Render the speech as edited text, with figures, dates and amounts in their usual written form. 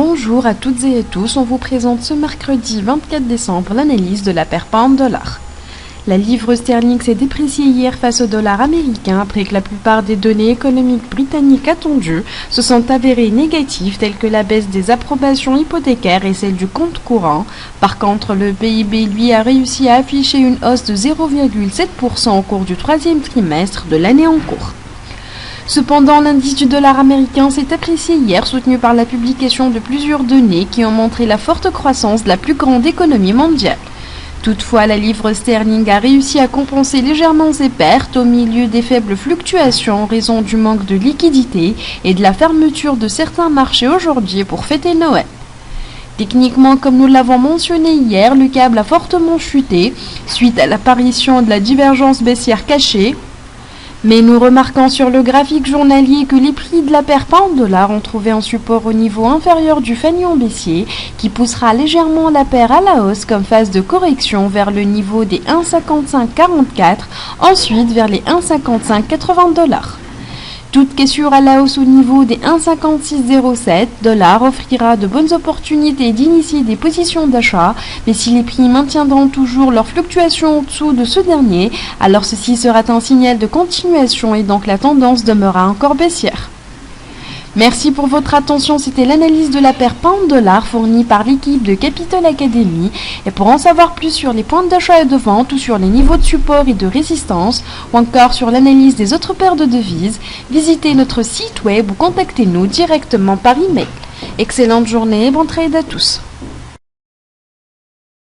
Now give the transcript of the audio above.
Bonjour à toutes et à tous, on vous présente ce mercredi 24 décembre l'analyse de la paire pound-dollar. La livre sterling s'est dépréciée hier face au dollar américain après que la plupart des données économiques britanniques attendues se sont avérées négatives telles que la baisse des approbations hypothécaires et celle du compte courant. Par contre, le PIB lui a réussi à afficher une hausse de 0,7% au cours du troisième trimestre de l'année en cours. Cependant, l'indice du dollar américain s'est apprécié hier, soutenu par la publication de plusieurs données qui ont montré la forte croissance de la plus grande économie mondiale. Toutefois, la livre sterling a réussi à compenser légèrement ses pertes au milieu des faibles fluctuations en raison du manque de liquidité et de la fermeture de certains marchés aujourd'hui pour fêter Noël. Techniquement, comme nous l'avons mentionné hier, le câble a fortement chuté suite à l'apparition de la divergence baissière cachée. Mais nous remarquons sur le graphique journalier que les prix de la paire pound-dollar ont trouvé un support au niveau inférieur du fanion baissier qui poussera légèrement la paire à la hausse comme phase de correction vers le niveau des 1,5544, ensuite vers les 1,5580 $. Toute cassure à la hausse au niveau des 1,5607 $ offrira de bonnes opportunités d'initier des positions d'achat, mais si les prix maintiendront toujours leur fluctuation en dessous de ce dernier, alors ceci sera un signal de continuation et donc la tendance demeurera encore baissière. Merci pour votre attention, c'était l'analyse de la paire pound-dollar fournie par l'équipe de Capital Academy. Et pour en savoir plus sur les points d'achat et de vente ou sur les niveaux de support et de résistance, ou encore sur l'analyse des autres paires de devises, visitez notre site web ou contactez-nous directement par email. Excellente journée et bon trade à tous.